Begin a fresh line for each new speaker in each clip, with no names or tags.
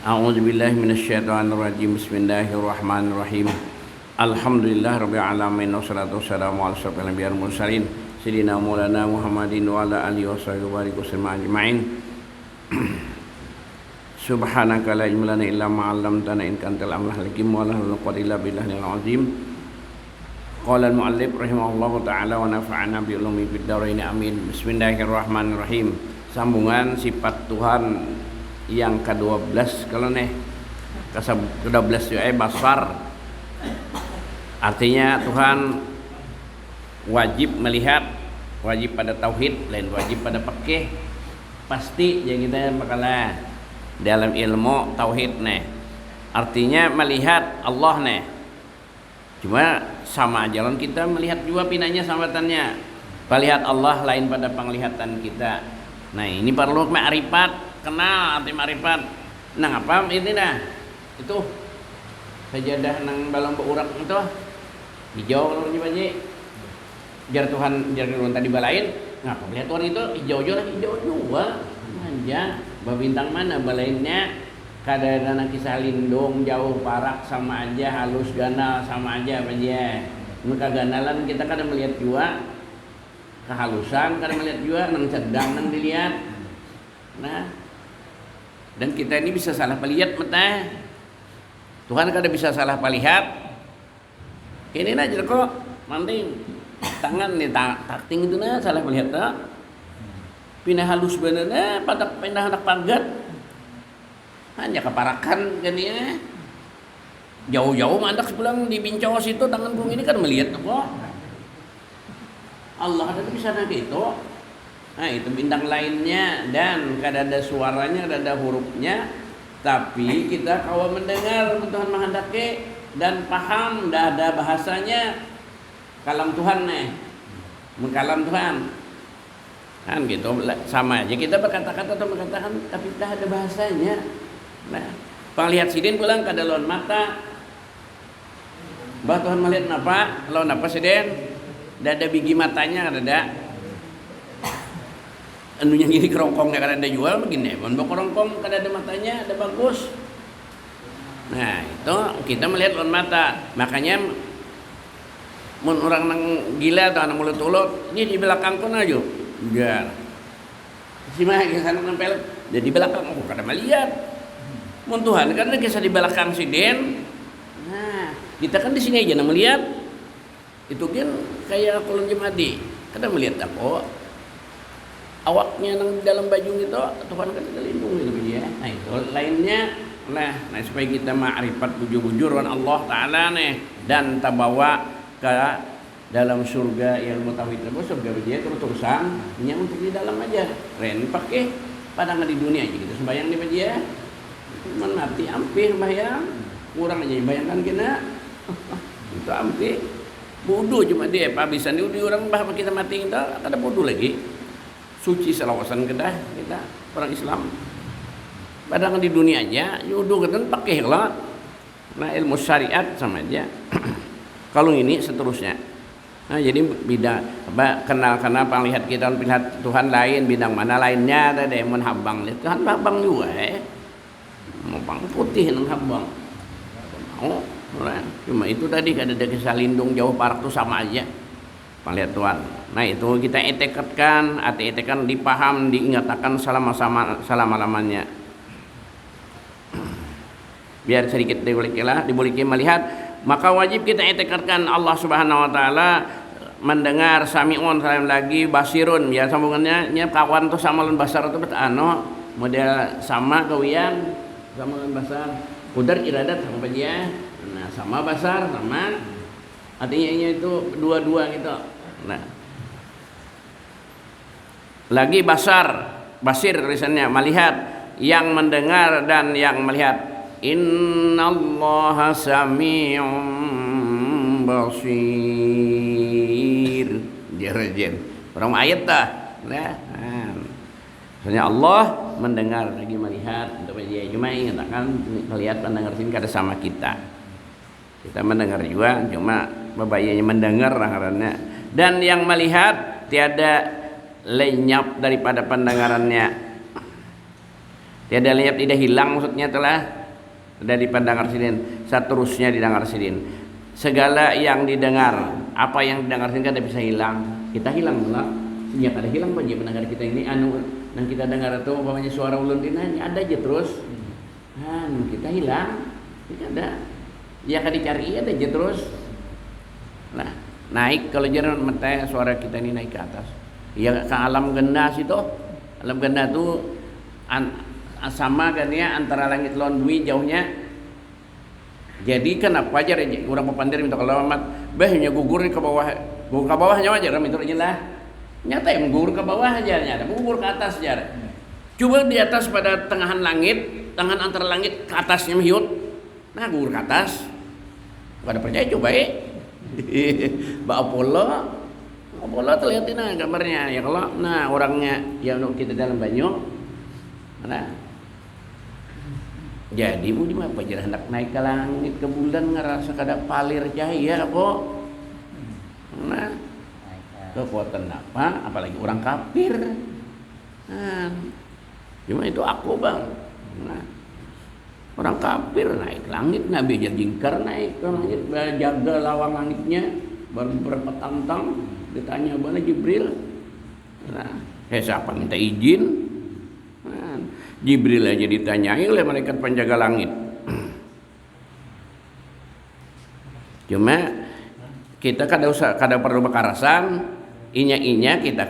A'udzubillahi minasyaitonirrajim. Bismillahirrahmanirrahim. Alhamdulillah rabbil alamin wassalatu wassalamu ala asyrofil anbiya'i wal mursalin sayyidina maulana Muhammadin wa ala alihi washabihi wasallam ajma'in. Subhanaka la ilma lana illa ma 'allamtana innaka antal alimul hakim wa la quwwata illa billahil azim. Qala al-mu'allif rahimahullahu taala wa nafa'ana bi ulumi fid dharain amin. Bismillahirrahmanirrahim. Sambungan sifat Tuhan yang ke-12 kalau ke-12 ya basar, artinya Tuhan wajib melihat, wajib pada tauhid, lain wajib pada fikih. Pasti yang kita bakalan dalam ilmu tauhid artinya melihat Allah cuma sama jalan kita melihat juga pinanya sambatannya, melihat Allah lain pada penglihatan kita. Ini perlu ma'rifat, kenal arti ma'rifat. Apa ini itu sajadah nang balong beurak itu hijau kalau baji jar Tuhan jar Tuhan tadi balain ngapa lihat Tuhan itu hijau juga manja babintang mana balainnya kadang-kadang kisah lindung jauh parak sama aja, halus ganal sama aja aja. Muka ganalan kita kadang melihat juga kehalusan, kadang melihat juga nang sedang nang dilihat. Dan kita ini bisa salah melihat mata. Tuhan kadang bisa salah melihat. Ini aja kok manting tangan nih takting itu salah melihat pindah halus bener pada pindah anak pagat hanya keparakan kan ya jauh-jauh mandak sebelang di bincang situ tangan bumi ini kan melihat kok Allah ada bisa gitu. Itu bintang lainnya dan kada ada suaranya, kada ada hurufnya, tapi kita kawa mendengar Tuhan menghendaki dan paham, dah ada bahasanya. Kalam Tuhan mengkalam Tuhan kan gitu, sama aja kita berkata-kata atau mengatakan tapi dah ada bahasanya. Penglihat sidin pulang kada lawan mata bah Tuhan melihat apa lawan apa sidin dah ada biji matanya kada ada anunya gini kerongkongnya kada ada jual begini mun kerongkong kada ada matanya ada bagus. Itu kita melihat lawan mata, makanya mun orang nang gila atau nang mulut-mulut ini di belakangku aja biar si mah sana nempel jadi belakang aku kada melihat mun Tuhan kan kisah di belakang si Den. Kita kan di sini aja nang melihat itu kan kayak kolon jemadi kada melihat apa awaknya nang dalam baju gitu Tuhan kan terlindung gitu dia. Itu lainnya supaya kita ma'rifat bujur-bujur dengan Allah Ta'ala dan terbawa ke dalam surga ilmu tauhid surga dia terus-terusan hanya untuk di dalam aja ren pakai padahal di dunia aja gitu sembayang di meja cuman mati hampir bayang kurang aja bayangkan kena itu hampir bodoh cuma dia bisa di orang bah kita mati kita ada bodoh lagi suci selawasan kedah kita orang Islam padahal di dunia aja yudo kan pakai lah ilmu syariat sama aja. Kalau ini seterusnya jadi bidang kenal penglihat kita melihat Tuhan lain bidang mana lainnya ada mun habang lihat Tuhan habang juga habang putih nang habang cuma itu tadi kada ada kisah lindung jauh parak tuh sama aja penglihat Tuhan. Itu kita etekatkan dipaham diingatkan selama-lamanya biar sedikit dibolehkan melihat. Maka wajib kita etikatkan Allah Subhanahu wa taala mendengar, sami'un salam lagi basirun ya sambungannya kawan tuh sama lawan basar itu model sama kawian sama lawan basar qudar iradat sama aja sama basar sama artinya itu dua-dua gitu. Lagi basir tulisannya melihat, yang mendengar dan yang melihat. Innallaha sami'un basir. Jerajen. Orang ayat Soalnya Allah mendengar lagi melihat untuk dia cuma ingatkan melihat mendengar sini kada sama kita. Kita mendengar juga cuma bebayanya mendengar karena dan yang melihat tiada lenyap daripada pendengarannya. Tiada lenyap, tidak hilang, maksudnya telah ada dipandang arsidin, seterusnya didengar arsidin. Segala yang didengar, apa yang didengar arsidin kan tidak bisa hilang. Kita hilang pula. Sejak ada hilang aja pendengar kita ini yang kita dengar itu umpamanya suara ulun ini ada aja terus. Kita hilang, tidak ada. Ya kan dicari ada aja terus. Nah, naik kalau jalan mata suara kita ini naik ke atas. Ya ke alam ganda situ. Alam ganda itu sama kan ya antara langit lawan bumi jauhnya. Jadi kenapa aja orang pepandir minta kalau amat bahnya gugur ke bawahnya aja ram itu aja lah. Nyata yang gugur ke bawah aja nyata, gugur ke atas aja. Coba di atas pada tengahan langit, tangan antara langit ke atasnya hiut. Nah, gugur ke atas. Pada percaya coba Mbak Apollo terlihatin gambarnya ya kalau orangnya yang kita dalam banyu. Nah, jadi budi mah apa hendak naik ke langit ke bulan ngerasa kada palir cahaya kok. Nah, kekuatan apa? Apalagi orang kafir. Cuma itu aku bang. Nah, orang kafir naik langit, Nabi aja jingkar naik ke langit, jaga lawang langitnya, baru berapa tantang ditanya mana Jibril. Nah, siapa minta izin? Jibril aja ditanyai oleh malaikat penjaga langit. Cuma kita kada perlu bekarasan, inya kita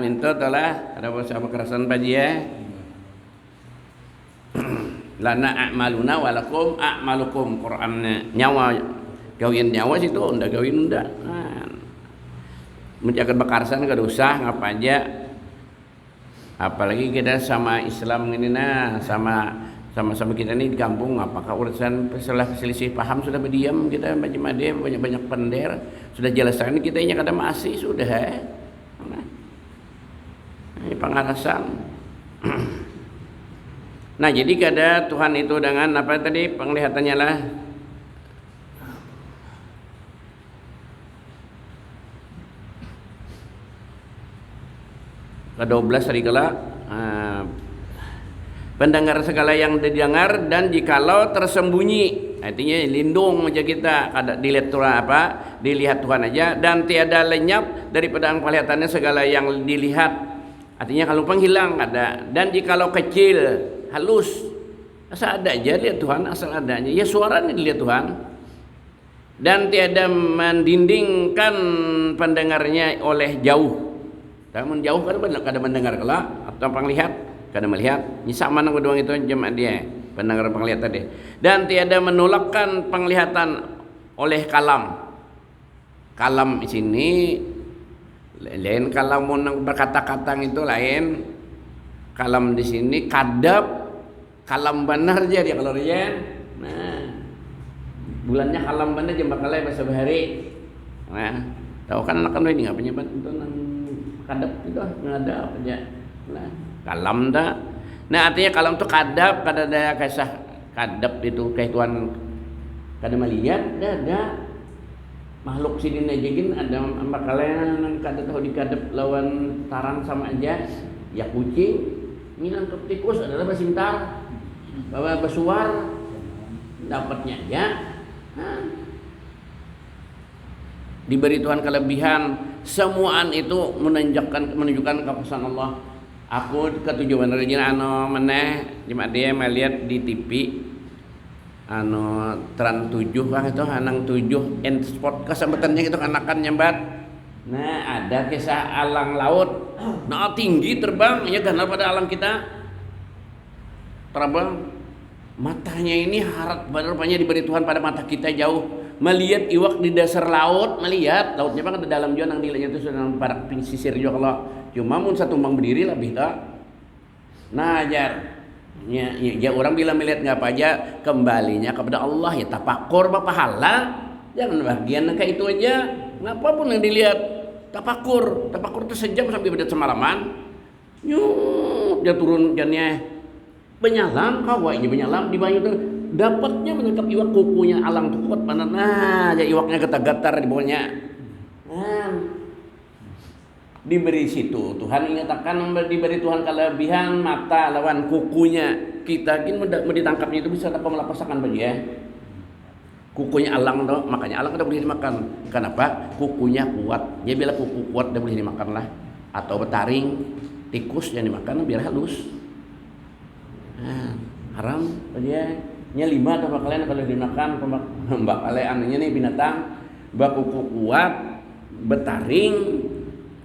minta telah ada bahasa bekarasan paji ya. Lana a'maluna walakum a'malukum. Qurannya nyawa gawin nyawa situ unda gawin unda. Menjaga bekarasan kada usah ngapa aja. Apalagi kita sama Islam ini sama kita ini di kampung, apakah urusan selisih paham sudah berdiam kita banyak pender sudah jelaskan kita ini kada masih sudah ini pengalasan. Nah jadi kada Tuhan itu dengan apa tadi penglihatannya lah ke-12 tadi kala pendengar segala yang didengar dan jikalau tersembunyi artinya lindung aja kita kada dilihat Tuhan aja dan tiada lenyap daripada penglihatannya segala yang dilihat artinya kalau penghilang ada dan jikalau kecil halus asal ada aja lihat Tuhan asal adanya ya suaranya dilihat Tuhan dan tiada mendindingkan pendengarnya oleh jauh. Namun jauh kada mendengar kelak atau penglihat kada melihat. Ini sama nang doang itu jemaah dia pendengar penglihat tadi. Dan tiada menolakkan penglihatan oleh kalam. Kalam di sini lain kalam nang berkata-kata itu lain. Kalam di sini kadap kalam benar aja dia kalau dia. Nah, bulannya kalam benar jam bakalai bahasa bahari. Nah, tahu kan anak ini enggak punya itu nang kadap itu ada apa aja. Nah, kalam dah. Nah, artinya kalam itu kadap, kada ada kisah kadap itu kayak Tuhan kada melihat, ada makhluk sidin aja gin ada kalian yang kada tahu dikadap lawan tarang sama aja. Ya kucing, minang ke tikus adalah basintar. Bawa basuar dapatnya aja. Nah, diberi Tuhan kelebihan. Semuaan itu menunjukkan kepesan Allah. Aku ketujuan rajin meneh cuma dia melihat di TV Trans 7 kan itu anang 7 and sport kesempatannya itu anakan nyambat. Nah, ada kisah alang laut. Nah, tinggi terbang ya ganal pada alam kita. Terbang. Matanya ini harat rupanya diberi Tuhan pada mata kita jauh. Melihat iwak di dasar laut, melihat lautnya kan ada dalam juga nang dilanya itu sudah parak sisir juga kalau cuma mun satu tumbang berdiri lebih tak. Nah ajar ya orang bila melihat nggak apa aja kembalinya kepada Allah ya tapakur pahala jangan bagian kayak itu aja ngapa pun yang dilihat tapakur itu sejam sampai bedat semalaman dia turun jannya penyalam kawainya penyalam di banyu tuh dapatnya menangkap iwak kukunya alang tuh kuat mana nah ya iwaknya getar-getar di bawahnya. Nah, diberi situ. Tuhan ingatakan diberi Tuhan kelebihan mata lawan kukunya. Kita kan mau ditangkapnya itu bisa apa melapasakan baju ya. Kukunya alang tuh, makanya alang tidak boleh dimakan. Kenapa? Kukunya kuat. Ya bila kuku kuat tidak boleh dimakan lah. Atau betaring, tikus yang dimakan biar halus. Nah, haram aja. Nya 5 atau kalian kalau dimakan mbak kalian anunya nih binatang bakuku kuat betaring.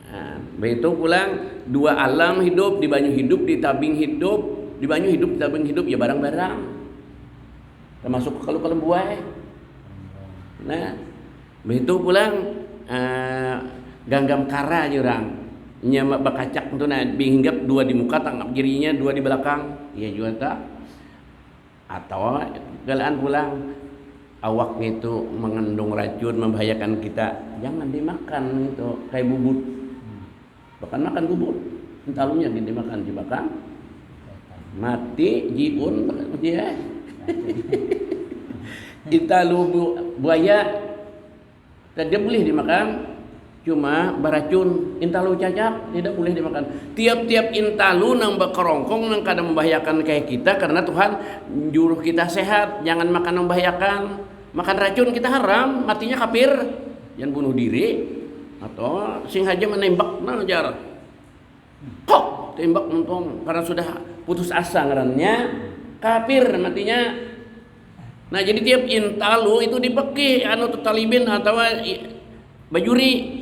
Nah, begitu pulang 2 alam hidup, di banyu hidup, di tabing hidup, di banyu hidup, di tabing hidup ya barang-barang. Termasuk kalau buah. Nah, begitu pulang ganggam kara jurang. Nya bakacak itu nah hinggap 2 di muka, tangan kirinya 2 di belakang. Iya juga tak. Atau galaan pulang awaknya itu mengandung racun membahayakan kita, jangan dimakan itu kayak bubut. Bahkan makan bubut entalunya dimakan dimakan mati jiun dia. Entalu buaya tidak boleh dimakan, cuma beracun. Intalu cacap tidak boleh dimakan. Tiap-tiap intalu nang berkerongkong nang kadang membahayakan kayak kita, karena Tuhan juru kita sehat, jangan makan membahayakan. Makan racun kita haram, matinya kafir. Jangan bunuh diri atau sing aja menembak jar. Kok tembak untung karena sudah putus asa ngarannya kafir matinya. Nah, jadi tiap intalu itu dipeki anu talibin atau bajuri.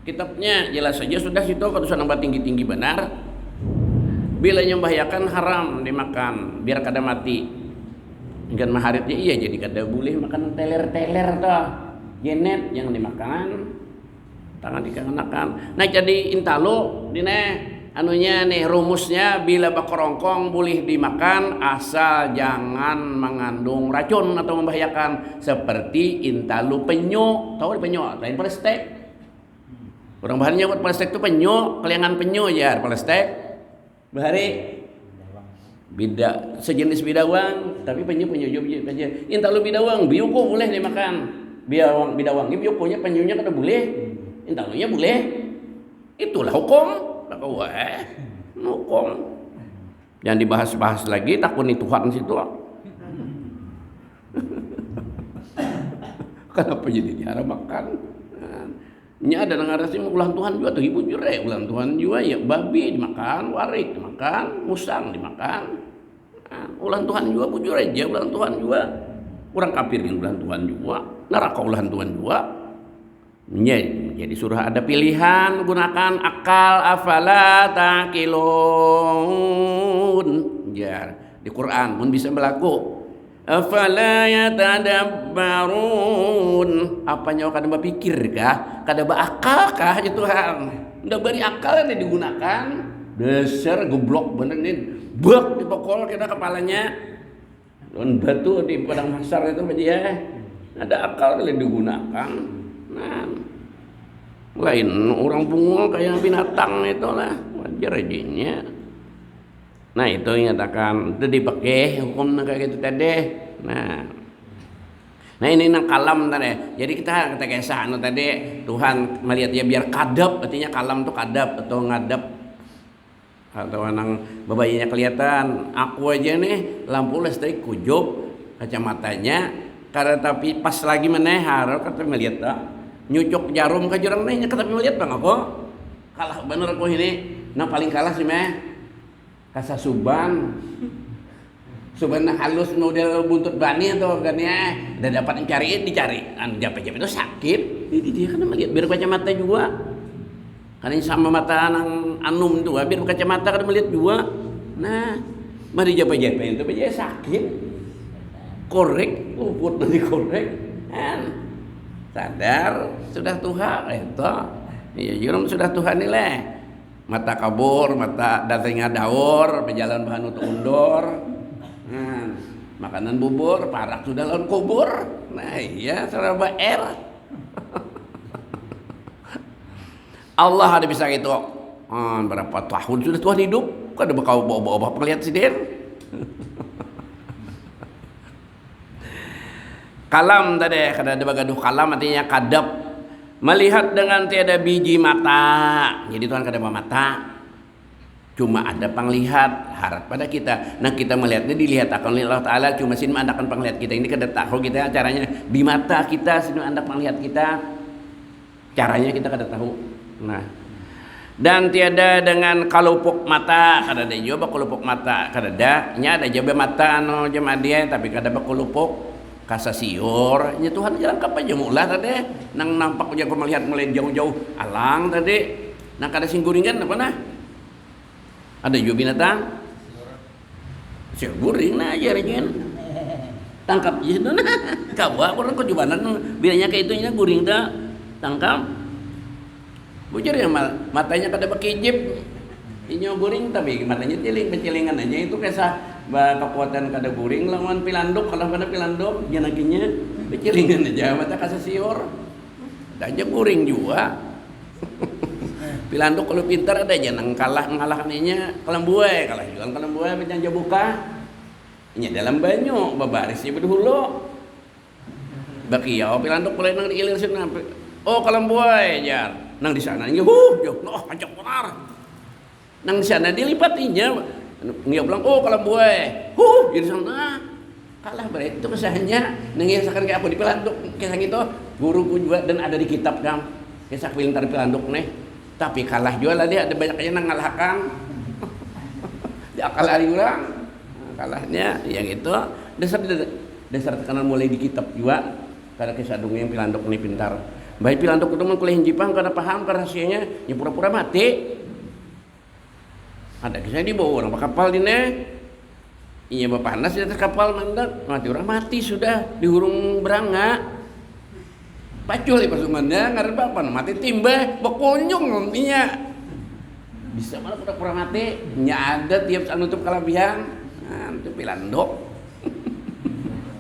Kitabnya jelas saja sudah situ kalau sudah tinggi-tinggi benar. Bila yang membahayakan haram dimakan biar kada mati. Kan maharitnya iya jadi kada boleh makan teler-teler toh. Genet yang dimakan. Tangan dikenakan. Nah, jadi intalo dine anunya nih rumusnya bila bakorongkong boleh dimakan asal jangan mengandung racun atau membahayakan seperti intalu penyu. Tahu penyu lain prestek. Orang bahannya buat plastik itu penyu, keliangan penyu ya plastik. Bahari bida sejenis bidawang, tapi penyu juga aja. Intalu bidawang, biuku boleh dimakan. Bidawang ini biukunya penyunya kada boleh. Intalunya boleh. Itulah hukum. Kau hukum. Jangan dibahas-bahas lagi, takuni Tuhan situ. Kenapa jadi diharam makan? Ini ada ngarasi ulang Tuhan juga tuh ibu jure ulang Tuhan juga ya babi dimakan, warik dimakan, musang dimakan. Nah, ulang Tuhan juga bujur aja ulang Tuhan juga. Orang kafir yang ulang Tuhan juga, neraka ulang Tuhan juga. Ya, jadi surah ada pilihan gunakan akal afala taqilun. Ya, di Quran pun bisa berlaku. Afala yatadabbarun. Apanya kada berpikir kah? Kada berakal kah ya Tuhan? Ndak beri akal yang digunakan. Dasar goblok bener nih. Bak dipokol kita kepalanya. Don batu di padang mahsyar itu dia. Ada akal yang digunakan. Nah, lain orang bungul kayak binatang itulah. Wajar aja. Nah, itu yang nyatakan itu dipakai hukum kayak gitu tadi. Nah ini nang kalam tadi. Jadi kita kisah anu tadi Tuhan melihat ya biar kadap, artinya kalam tuh kadap atau ngadap atau nang babayinya kelihatan. Aku aja nih lampu listrik kujub kacamatanya karena tapi pas lagi meneh harus kata melihat tak nyucuk jarum ke jurang nih tapi melihat bang aku kalah bener aku ini. Nah paling kalah sih meh kasa suban halus model buntut bani atau kan ya udah dapat dicari japa-japa itu sakit. Jadi dia kan melihat biar kacamata juga karena sama mata anum itu biar kacamata kan melihat juga. Nah mari japa-japa itu aja sakit korek luput nanti korek kan sadar sudah Tuhan itu ya jurum sudah Tuhan nilai mata kabur, mata datangnya daur, berjalan bahan untuk undur. Nah, makanan bubur, parak sudah lawan kubur. Nah, iya, serba Allah ada bisa gitu. Berapa tahun sudah Tuhan hidup? Kok ada bakal bawa-bawa pelihat sidir? Kalam tadi, kada ada bagaduh kalam artinya kadap. Melihat dengan tiada biji mata. Jadi Tuhan kada bawa mata. Cuma ada penglihat harap pada kita. Nah kita melihatnya dilihat akan oleh Allah Ta'ala. Cuma sini menandakan penglihat kita. Ini kada tahu kita caranya. Di mata kita sini anda penglihat kita. Caranya kita kada tahu. Nah. Dan tiada dengan kalupuk mata. Kada ada juga kalupuk mata. Kada ada. Nya ada juga mata no jemaah dia. Tapi kada kalupuk. Kasasior. Nya Tuhan jalan kapan aja mulah tadi. Nang nampak aja melihat jauh-jauh. Alang tadi. Nah kada singguringan apa nah. Ada juga binatang siapa guring nah aja rejin tangkap je nah kawa orang ko jubanan bilanya kayak itunya guring tak tangkap bujar ya matanya kada bakijip inyo guring tapi matanya pecilingan aja itu kisah kekuatan kada guring lawan pilanduk kalau kada pilanduk janakinya pecilingan aja mata kasasior ada aja guring juga. Pilanduk kalau pintar ada aja nang ngalahkannya kalambuai kalah juga kalambuai macam jabuka ini dalam banyu babarisnya berdahulu bakiau pilanduk mulai nang diilir sana oh kalambuai jar nang di sana nya jauh noh pancak benar nang di sana dilipatinya ngia bilang oh kalambuai di sana kalah berarti itu kesahnya nang ngisakan kayak apa di pilanduk kisah itu guruku juga dan ada di kitab kam kisah pintar pilanduk nih. Tapi kalah juga lah dia ada banyak yang ngalahkan dia kalah orang kalahnya yang itu dasar tekanan mulai di kitab juga karena kisah dongeng pilanduk ini pintar baik pilanduk itu mengkuliah Jepang karena paham karena rahasianya ya pura-pura mati ada kisah di bawah orang kapal ini iya bapak panas di atas kapal mandat mati orang mati sudah di hurung berangga pacul pasukannya ngarep apa mati timba bekonyong nantinya bisa mana pura-pura mati nya ada tiap saat nutup kalabihan nah, itu pilanduk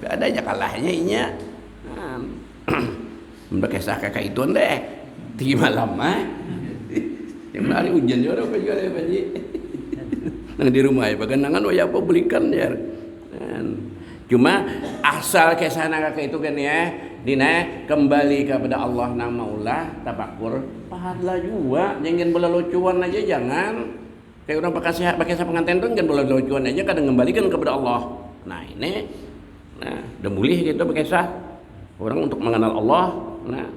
gak ada aja kalahnya inya nah, kisah kakak itu deh 3 malam yang hari hujan juga apa juga Pak Ji nah di rumah ya paganangan waya apa belikan ya cuma asal kisah kakak itu kan ya dina kembali kepada Allah na maulah tafakur pahala juga jangan bola lucuan aja jangan kayak orang pakai pengantin tuh jangan bola lucuan aja kadang kembalikan kepada Allah nah ini nah udah boleh gitu pakai orang untuk mengenal Allah nah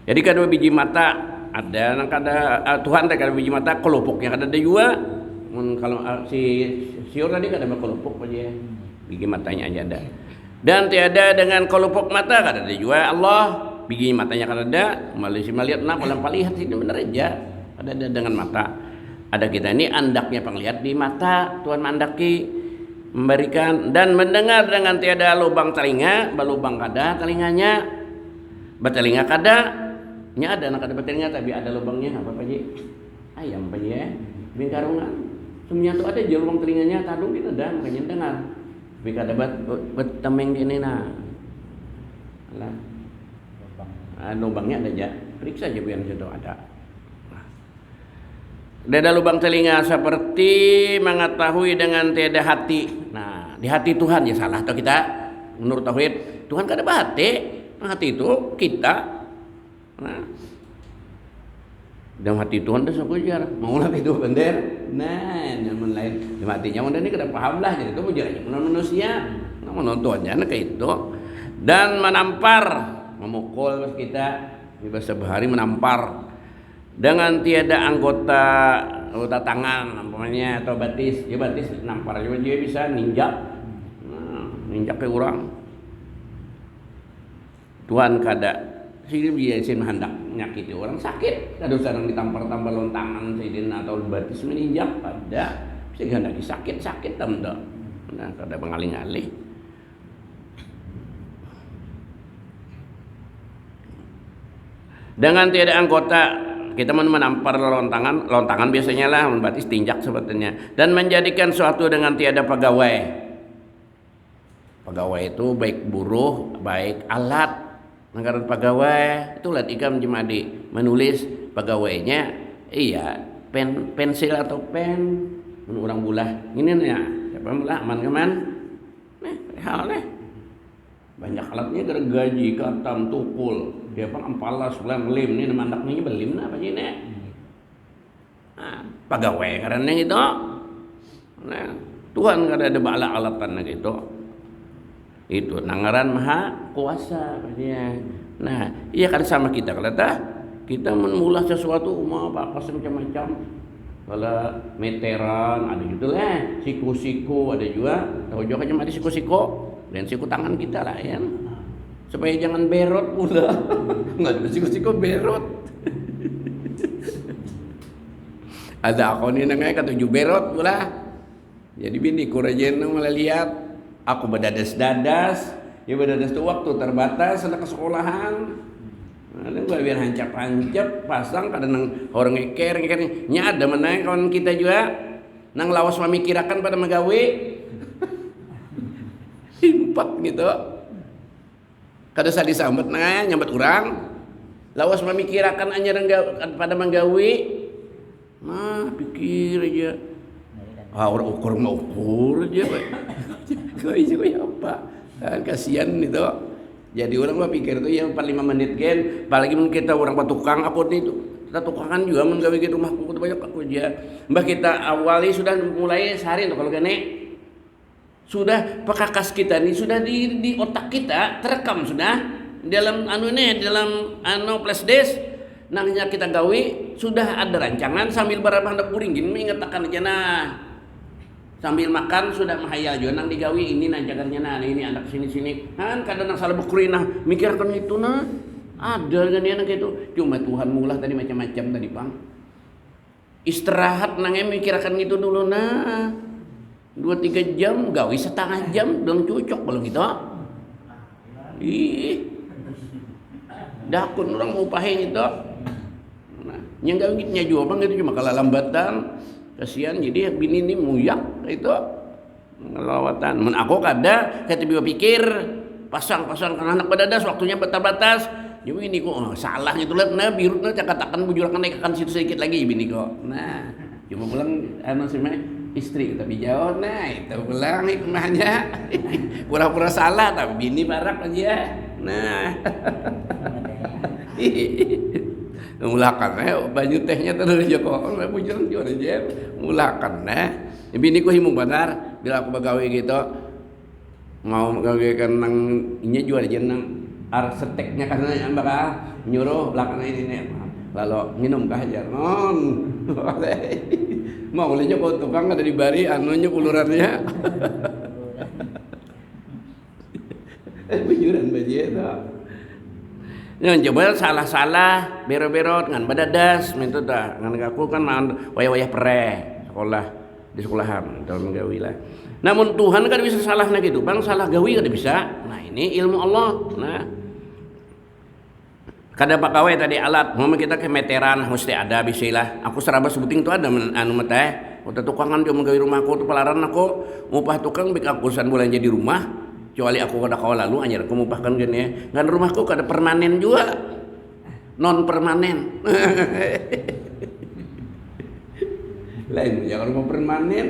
jadi kada biji mata ada nang kada Tuhan kada biji mata kelupuknya kada ada juga kalau si siur tadi kada kelupuk aja biji matanya aja ada. Dan tiada dengan kelupuk mata kada ada juga Allah biji matanya kada ada Malaysia melihat nak malam lihat ini benar aja ada dengan mata ada kita ini andaknya penglihat di mata Tuhan mandaki memberikan dan mendengar dengan tiada lubang telinga balubang kada telinganya batelinga kada nya ada nak ada batelinga tapi ada lubangnya apa Ji ayam Pak Ji bingkarungan semuanya tuh ada lubang telinganya tadung kita ada makanya dengar tapi kada betemeng ini nah lah lubangnya ada aja periksa aja biar situ ada ada lubang telinga seperti mengetahui dengan tiada hati nah di hati Tuhan ya salah atau kita menurut tauhid Tuhan kada bahati hati itu kita nah dalam hati Tuhan itu sepujar mau lah itu bener nah yang lain di hatinya mana ini kada paham lah jadi itu mujarnya manusia menontonnya kayak itu dan menampar memukul kita bahasa bahari menampar dengan tiada anggota tangan umpamanya atau batis ya batis nampar juga dia bisa ninjak ninjak ke orang Tuhan kada sini biasin hendak nyakiti orang sakit kada usah ditampar-tampar lontangan sidin atau batis meninjak ada sehingga hendak sakit tanda nah kada mengalih-alih dengan tiada anggota kita menampar lontangan biasanya lah batis tinjak sebetulnya dan menjadikan suatu dengan tiada pegawai itu baik buruh baik alat anggaran pegawai itu lihat ikam jemadi menulis pegawainya iya pensil atau pen orang bulah ini nih ya siapa bulah aman hal nih banyak alatnya gaji katam tukul dia pun ampalas bulan lim ni nama anak ni belim na apa sih nih pegawai karena itu nah Tuhan kada ada bala alatan gitu itu nangaran maha kuasa dia. Nah iya kan sama kita kalau kita menmulah sesuatu apa semacam-macam kalau meteran ada gitu lah siku-siku ada juga tahu juga cuma ada siku-siku dan siku tangan kita lah ya supaya jangan berot pula nggak ada siku-siku berot ada aku ni nangai katuju berot pula jadi bini kurajen malah lihat aku berdadas-dadas ya berdadas tu waktu terbatas ada ke sekolahan ada gua biar hancap-hancap pasang kadang nang orang ngeker ada mana kawan kita juga nang lawas memikirakan pada magawe impat gitu kada sadi sambet nang nyambat orang lawas memikirakan anyar pada manggawe mah pikir aja orang ukur mau ukur aja kau apa kan kasihan itu jadi orang mah pikir itu ya 4-5 menit kan apalagi mungkin kita orang patukang apa itu kita tukangan juga menggawe ke rumahku banyak aku aja mbah kita awali sudah mulai sehari tuh kalau gini sudah pekakas kita nih sudah di otak kita terekam sudah dalam flash disk nangnya kita gawe sudah ada rancangan sambil berapa hendak puring gini mengatakan aja nah sambil makan sudah menghayal juga nang digawi ini nah jagarnya nah ini anak sini kan kadang nang salah bukuri nah mikirkan itu nah ada kan ya nang gitu cuma Tuhan mulah tadi macam-macam tadi Bang istirahat nang mikirkan itu dulu nah 2-3 jam gawi setengah jam belum cocok belum gitu ih dakun orang mau pahen itu nah yang gawitnya juga Bang itu cuma kalah lambatan kasihan jadi bini ini muyak itu ngelawatan men aku kada saya tiba pikir pasang karena anak badadas waktunya batas jadi ini kok salah gitu lah nah birutnya katakan bujurakan naikkan situ sedikit lagi bini kok nah cuma pulang istri tapi jauh nah itu pulang hikmahnya pura-pura salah tapi bini barak aja nah mulakan banyu tehnya terus Joko bujuran jual aja mulakan bini ku himung benar bila aku begawe gitu mau gawekan nang inya jual aja nang arsiteknya karena yang bakal nyuruh belakang ini nih lalu minum kah aja non mau olehnya kok tukang ada di bari anunya kulurannya bujuran baji itu yang coba salah-salah berot-berot ngan badadas minta dah ngan aku kan wayah-wayah pereh sekolah di sekolahan dalam gawi lah namun Tuhan kan bisa salahnya gitu Bang salah gawi kan bisa nah ini ilmu Allah nah kada pakawai tadi alat mau kita ke meteran mesti ada bisilah aku seraba sebuting tu ada anu mate udah tukangan dia menggawe rumahku tu pelaran aku ngupah tukang bik aku san bulan jadi rumah kecuali aku kada kau lalu anyar aku mupahkan gini ya ngan rumahku kada permanen juga non permanen lain jangan rumah permanen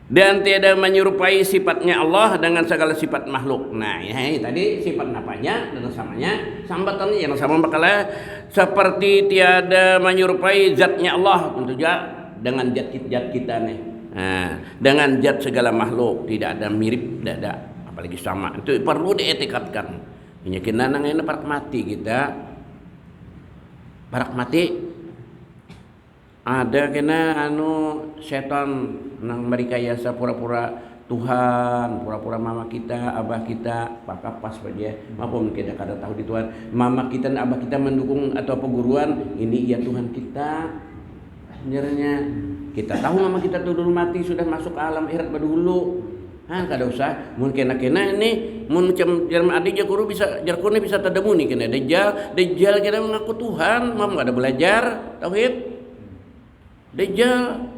dan tiada menyerupai sifatnya Allah dengan segala sifat makhluk. Nah, ya, tadi sifat apanya dengan samanya sambatannya yang sama bakal seperti tiada menyerupai zatnya Allah tentu saja dengan zat kita nih. Nah, dengan zat segala makhluk tidak ada mirip, tidak ada apalagi sama. Itu perlu dietikatkan. Penyakitan nang ini parak mati kita. Parak mati ada kena setan nang merikayasa pura-pura Tuhan, pura-pura mama kita, abah kita, pakak pas aja. Maupun kita kada tahu di Tuhan. Mama kita dan abah kita mendukung atau peguruan, ini ya Tuhan kita. Sebenarnya kita tahu mama kita tuh dulu mati sudah masuk ke alam akhirat dulu. Kada usah. Mun kena-kena ini mun macam jarum adik jakuru bisa jarkune bisa tadamu nih kena Dajjal kita mengaku Tuhan, mam kada belajar tauhid. Dajjal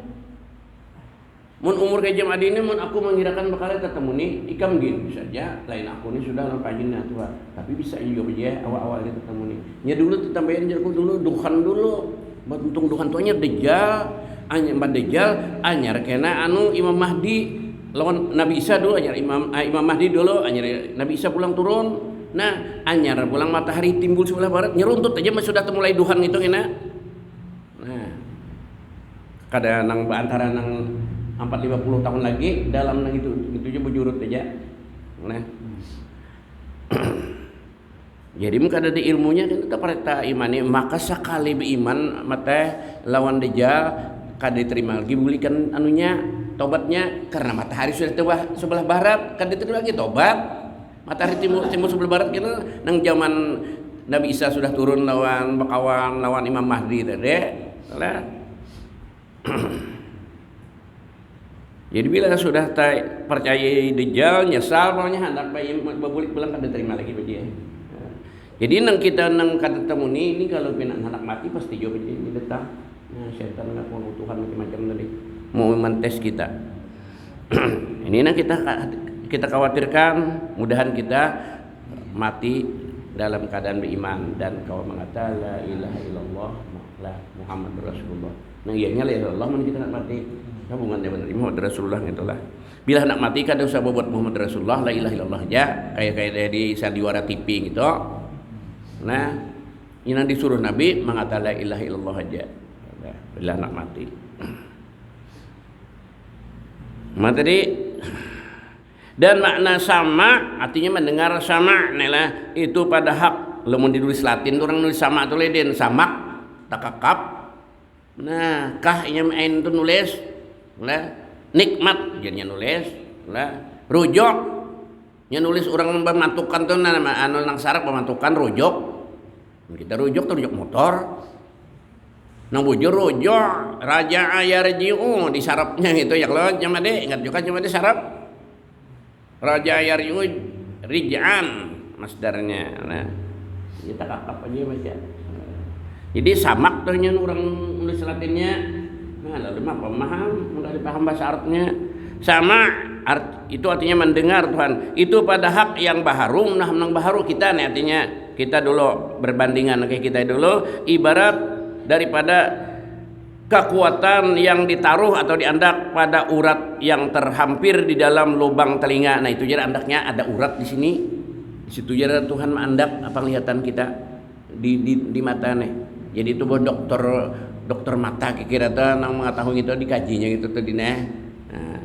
mun umur ke jam adi ini mun aku mengirakan bakal ketemu nih ikam gini saja lain aku nih sudah lampajin tua tapi bisa juga aja awal-awal kita ketemu nih nya dulu tambahin jarku dulu duhan dulu untung duhan tuanya Dajjal anyar Dajjal anyar kena Imam Mahdi lawan Nabi Isa dulu anyar Imam Mahdi dulu anyar Nabi Isa pulang turun Nah, anyar pulang matahari timbul sebelah barat, nyeruntut aja mah sudah mulai duhan itu enak. Nah, kada nang antara nang 40-50 tahun lagi dalam nang itu aja bujurut aja. Nah. Jadi muka ada di ilmunya kan tetap pareta imani, maka sekali beriman mata lawan dejal kada diterima lagi bulikan anunya tobatnya karena matahari sudah tiba sebelah barat kada diterima lagi tobat. Matahari timur sebelah barat kita nang zaman Nabi Isa sudah turun lawan bakawan lawan Imam Mahdi tadi. Lah. Jadi bila sudah percaya dejal nyesal pokoknya hendak babulik pulang kada terima lagi dia. Jadi nang kita nang kada temu ini kalau pinak anak mati pasti jawab ini datang. Nah, setan ngaku Tuhan macam-macam tadi mau mentes kita. Ini nang kita khawatirkan mudahan kita mati dalam keadaan beriman dan kau mengatakan la ilaha illallah Muhammad Rasulullah. Nah, ianya la ilaha illallah mun kita nak mati. Hubungan dia benar Muhammad Rasulullah itulah. Bila nak mati kada usah buat Muhammad Rasulullah la ilaha illallah aja kayak di sandiwara TV gitu. Nah, ini disuruh Nabi mengatakan la ilaha illallah aja. Bila nak mati. Tadi dan makna sama artinya mendengar sama nela itu pada hak. Lamun ditulis Latin orang nulis sama atau leden samak takakap. Nah, kah inya main tu nulis lah nikmat jadinya nulis lah rujok nya nulis orang mematukan tu nama anu nang sarap mematukan rujok. Kita rujok tu rujok motor. Nang bujur rujok raja ayarjiu di sarapnya itu ya kalau cuma deh ingat juga cuma deh sarap raja ayarjiu rij'an masdarnya. Nah, kita kakap aja baca. Jadi samak tuh nya orang nulis Latinnya. Nah, lalu mah paham, enggak dipaham bahasa Arabnya. Sama itu artinya mendengar Tuhan. Itu pada hak yang baharu, nah menang baharu kita nih artinya. Kita dulu berbandingan kayak kita dulu ibarat daripada kekuatan yang ditaruh atau diandak pada urat yang terhampir di dalam lubang telinga. Nah, itu jadi andaknya ada urat di sini. Di situ jadi Tuhan mengandak apa kelihatan kita di mata nih. Jadi itu buat dokter mata kira tuh nang mengetahui itu dikajinya gitu tuh dina. Nah,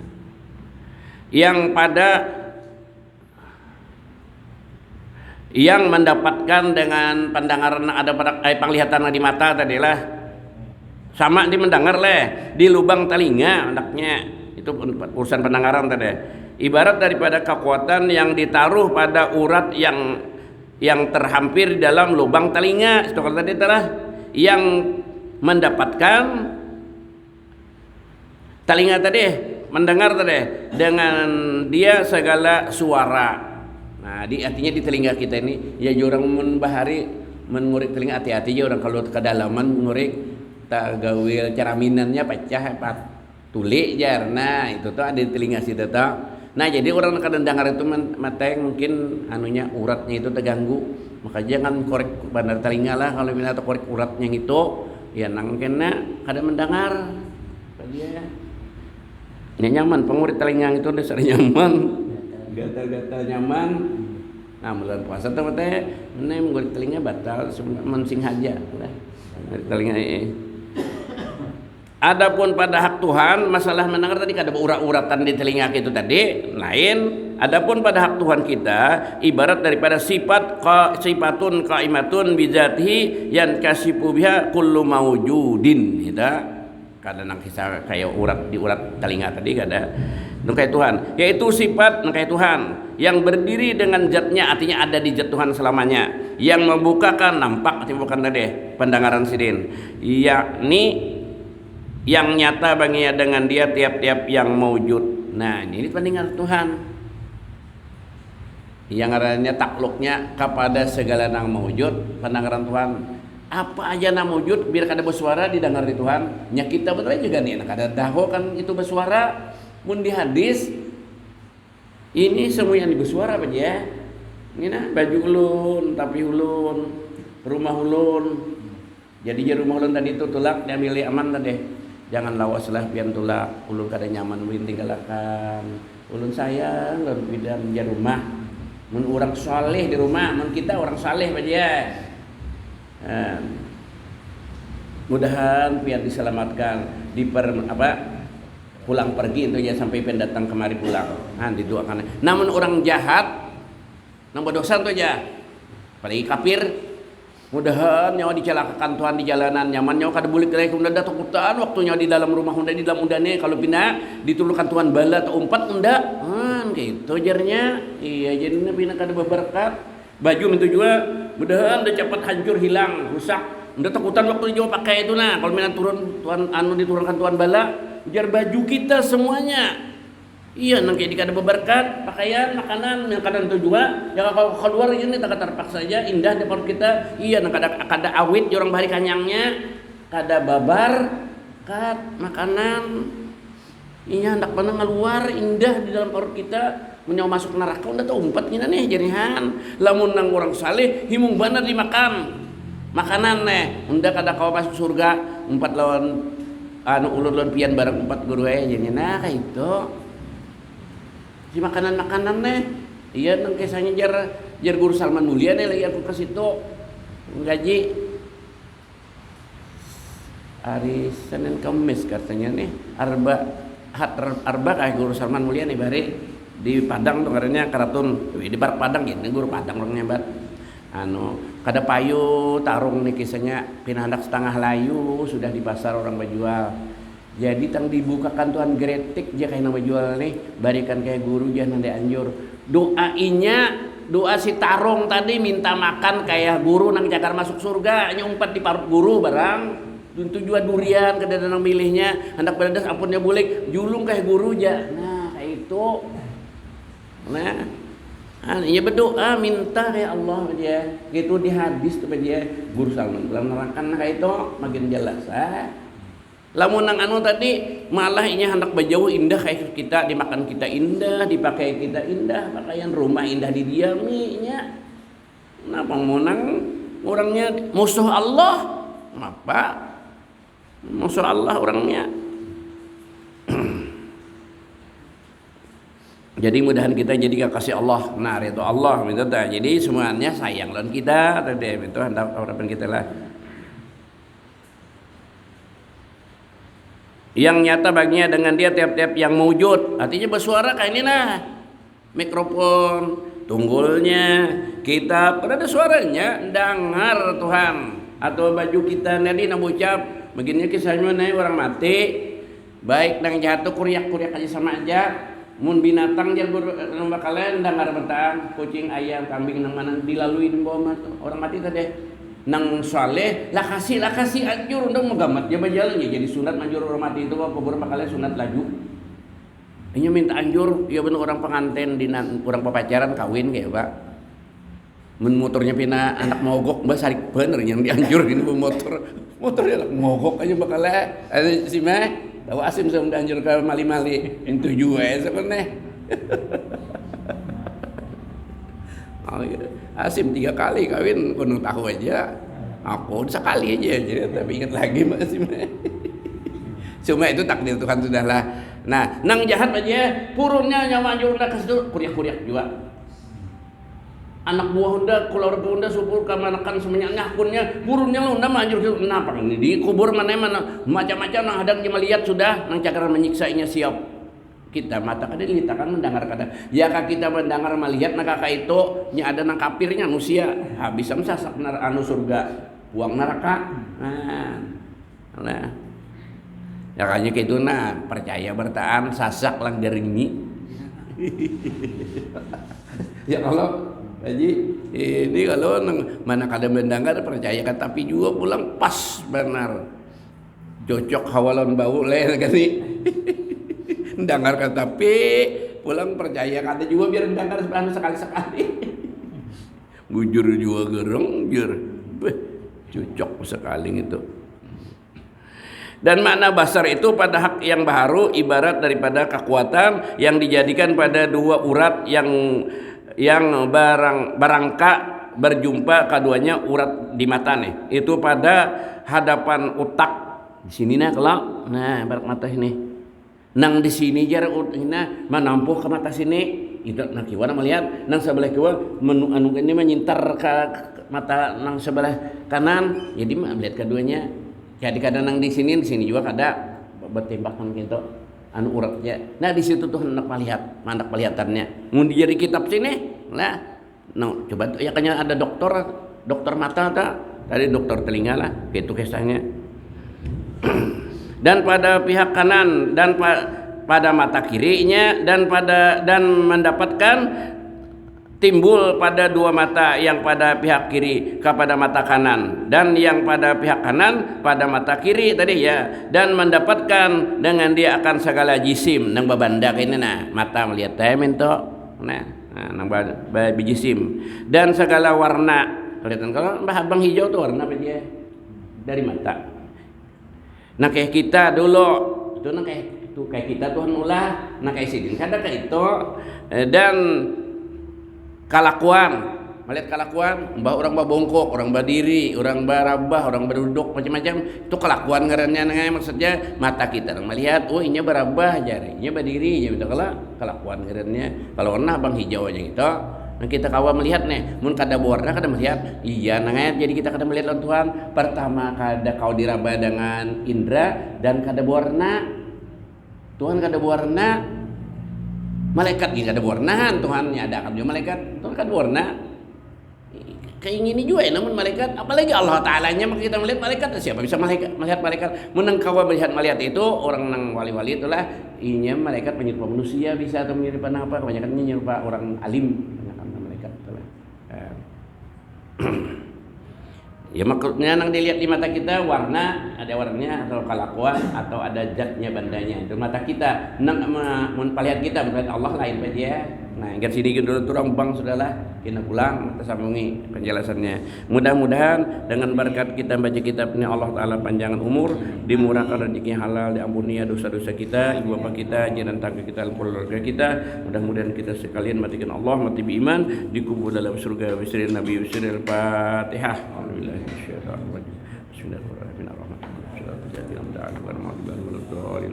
yang mendapatkan dengan pandangan ada pada penglihatan di mata tadilah sama di mendengar di lubang telinga andaknya itu urusan pendengaran tadi. Ibarat daripada kekuatan yang ditaruh pada urat yang terhampir di dalam lubang telinga. Itu kalau tadi telah yang mendapatkan telinga tadi mendengar tadi dengan dia segala suara. Nah, artinya di telinga kita ini ya orang membahari mengurik telinga hati-hati aja orang kalau ke dalaman mengurik tak gawil ceraminannya pecah apa tuli jar. Nah, itu tuh ada di telinga situ tuh. Nah, jadi orang kadang dengar itu mata mungkin anunya uratnya itu terganggu. Maka jangan korek bandar telinga lah kalau minat korek uratnya itu ya nang kena kada mendengar dia ini nyaman pengurit telinga itu udah sering nyaman gatal-gatal nyaman. Nah, bulan puasa tuh teh mana mengurit telinga batal mensing haja lah telinga Adapun pada hak Tuhan masalah mendengar tadi kada urat-uratan di telinga itu tadi lain. Adapun pada hak Tuhan kita ibarat daripada sifatun qaimatun bizatihi yang kasifu biha kullu maujudin gitu. Kada nang kisah kayak urat di urat telinga tadi kada. Nungkai Tuhan yaitu sifat nungkai Tuhan yang berdiri dengan zatnya artinya ada di zat Tuhan selamanya yang membukakan nampak artinya bukan tadi pendengaran sidin yakni yang nyata baginya dengan dia tiap-tiap yang maujud. Nah, ini pendengar Tuhan yang arahnya takluknya kepada segala nang maujud pendengaran Tuhan. Apa aja nang maujud biar kada bersuara didengar di Tuhan. Nya kita betul juga nih kada daho kan itu bersuara. Mun di hadis ini semua yang bersuara apa ya? Ini nah baju ulun, tapi ulun, rumah ulun. Jadi rumah ulun tadi itu tulak dia milih aman tadi. Jangan lawas lah pian tulak ulun kada nyaman ulun tinggalakan. Ulun sayang ulun pindah rumah. Mun orang saleh di rumah, mun kita orang saleh aja. Mudahan biar diselamatkan pulang pergi itu ya sampai pendatang kemari pulang. Didoakan. Namun orang jahat, nang berdosa itu aja, apalagi kafir, mudahan nyawa dicelakakan Tuhan di jalanan, nyaman nyawa kada boleh kelek unda takutan waktunya di dalam rumah unda di dalam undane kalau pindah ditulukan Tuhan bala atau umpat unda, gitu jarnya. Iya jadinya pindah kada berberkat. Baju itu juga mudahan udah cepat hancur hilang rusak. Udah takutan waktu jauh pakai itu nah. Kalau minat turun Tuhan diturunkan Tuhan bala, ujar baju kita semuanya. Iya nang kayak dikada berberkat, pakaian, makanan, makanan itu juga. Yang kalau keluar ini tak terpaksa saja indah di perut kita. Iya nang kada awit orang bari kanyangnya, kada babar, kat makanan. Iya hendak mana ngeluar indah di dalam perut kita. Menyawa masuk neraka udah tau umpat gini nih jadihan. Lamun nang orang saleh himung bener dimakan. Makanan nih, unda kada kau masuk surga, umpat lawan ulun pian bareng umpat guru jadi nah kayak itu. Si makanan nih, iya nang kisahnya jar guru Salman Mulia nih lagi aku ke situ gaji hari Senin Kamis katanya nih arba kayak guru Salman Mulia nih bari di Padang tuh karena karatun di Barat Padang gitu guru Padang orangnya bat kada payu tarung nih kisahnya pinahandak setengah layu sudah di pasar orang berjual. Jadi tang dibukakan Tuhan gretik dia kayak nama jual nih barikan kayak guru jangan nanti anjur doa si tarung tadi minta makan kayak guru nang jagar masuk surga nyumpat di parut guru barang tujuan durian kada nang milihnya hendak beradas ampunnya boleh julung kayak guru aja nah kayak itu iya berdoa minta kayak Allah dia gitu di hadis tuh dia guru Salman dalam nerangkan kayak itu makin jelas lamun nang tadi malah ini hendak bajauh indah kayak kita dimakan kita indah dipakai kita indah pakaian rumah indah didiaminya kenapa mau nang orangnya musuh Allah apa musuh Allah orangnya. Jadi mudahan kita jadi kasih Allah itu Allah gitu ta. Jadi semuanya sayang lawan kita tadi itu hendak harapan kita lah. Yang nyata baginya dengan dia tiap-tiap yang mewujud artinya bersuara kayak ini nah mikrofon tunggulnya kita ada suaranya dengar Tuhan atau baju kita nanti nak ucap begini kisahnya nih orang mati baik nang jatuh kuriak-kuriak aja sama aja mun binatang jago lomba kalian dengar betang kucing ayam kambing nang mana dilalui di bawah orang mati tadi nang saleh lah kasih anjur undang megamat dia berjalan ya jadi sunat anjur orang mati itu apa beberapa kali sunat laju ini minta anjur ya bener orang pengantin di orang pacaran kawin kayak pak mun motornya pina anak mogok mbak sarik bener yang dianjur ini motornya mogok aja bakal ada si meh tahu asim sudah anjur ke mali-mali itu juga sebenarnya asim 3 kali kawin kuno tahu aja aku sekali aja tapi ingat lagi Mbak Asim cuma itu takdir Tuhan sudahlah. Nah nang jahat aja purunnya nyawa anjur udah kasih kuriak-kuriak juga anak buah unda keluarga unda supur kamanakan semuanya ngakunnya burungnya lo unda manjur kenapa ini dikubur mana macam-macam nang hadang dia melihat sudah nang cakaran menyiksainya siap kita mata kada dilitakan mendengar kada ya kita mendengar melihat nak kakak itu nya ada nang kafirnya manusia bisa mensasak surga buang neraka nah ya kayaknya gitu nah percaya bertahan sasak lang deringi ya kalau jadi ini kalau mana kada mendengar percaya kan tapi juga pulang pas benar cocok hawalan bau leh kan nih dengar kan tapi pulang percaya kata juga biar dengar sekali bujur juga gerong jur cocok sekali itu. Dan makna basar itu pada hak yang baru ibarat daripada kekuatan yang dijadikan pada dua urat yang barangka berjumpa keduanya urat di mata nih itu pada hadapan otak di sini nah barat mata ini nang di sini jar ini menampuh ke mata sini itu nang kieu melihat nang sebelah kieu anu ini menyintar ke mata nang sebelah kanan, jadi melihat keduanya. Jadi kadang nang di sini juga kada bertembakan gitu anu uratnya. Nah di situ tuh hendak melihat, mandak pelihatannya. Mun jadi kitab sini, lah, no, coba ya kayaknya ada dokter mata tadi dokter telinga lah, gitu kisahnya. Dan pada pihak kanan dan pada mata kirinya dan mendapatkan timbul pada dua mata, yang pada pihak kiri kepada mata kanan dan yang pada pihak kanan pada mata kiri tadi ya, dan mendapatkan dengan dia akan segala jisim nang babanda kene nah mata melihat temen to nah nang jisim dan segala warna. Kelihatan kalau abang hijau tuh warna apa dia dari mata. Nah kayak kita dulu itu nah kayak kita tuh ulah nah kayak sidin kada kayak itu dan kalakuan, melihat kalakuan, orang bongkok, orang berdiri, orang barabah, orang berduduk, macam-macam itu kelakuan ngarannya, maksudnya mata kita melihat, oh ini barabah jari, ini berdiri, jadi kelakuan ngarannya. Kalau warna abang hijau aja gitu, nah kita kawa melihat nih, mun kada warna kada melihat, iya nangaya, jadi kita kada melihat Tuhan. Pertama kada kau diraba dengan indera dan kada warna, Tuhan kada warna. Malaikat gini ada warnahan Tuhan ada akan juga malaikat Tuhan kan warna kayak gini juga ya, namun malaikat apalagi Allah Ta'alanya kita melihat malaikat, siapa bisa melihat malaikat? Menengkawa melihat itu orang nang wali-wali itulah inya malaikat menyerupa manusia bisa atau menyerupa apa, kebanyakan menyerupa orang alim, kebanyakan malaikat itulah. Ya maksudnya nang dilihat di mata kita warna, ada warnanya atau kelakuan atau ada zatnya bandanya itu mata kita. Nang melihat kita melihat Allah lain saja. Nah, ingat sini dulu turang bang sudahlah kita pulang kita sambungi penjelasannya. Mudah-mudahan dengan berkat kita baca kitabnya Allah Taala panjangan umur, dimurahkan rezeki halal, diampuni dosa-dosa kita, ibu bapa kita, jiran tangga kita, keluarga kita. Mudah-mudahan kita sekalian matikan Allah mati beriman, dikubur dalam surga bisri Nabi bisri Al-Fatihah. Alhamdulillah. Bismillahirrahmanirrahim.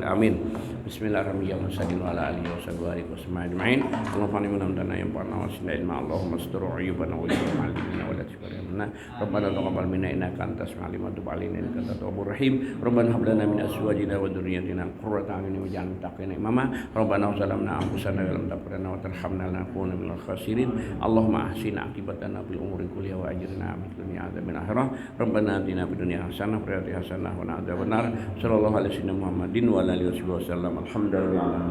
Amin. Bismillahirrahmanirrahim. Sallallahu alaihi wasallam. Allahumma inna yang parna wasnain ma Allahumma astur uyubana wa alimna wa la tukarrimna. Rabbana taqabbal minna innaka antas alimul alamin innaka tawwabur rahim. Rabbana hab lana min azwajina wa dhurriyyatina qurrata a'yunin waj'alna lil muttaqina imama. Rabbana zalamna anfusana wa lam taghfir lana wa tarhamna lanakunanna minal khasirin. Allahumma ahsin aqibatana fil umuri kulliha wa ajirna min dunya adzabil akhirah. Rabbana atina fid dunya hasanah wa fil akhirati hasanah wa qina adzabannar. Sallallahu alaihi wasallam Muhammadin wa alihi wasallam. Alhamdulillah.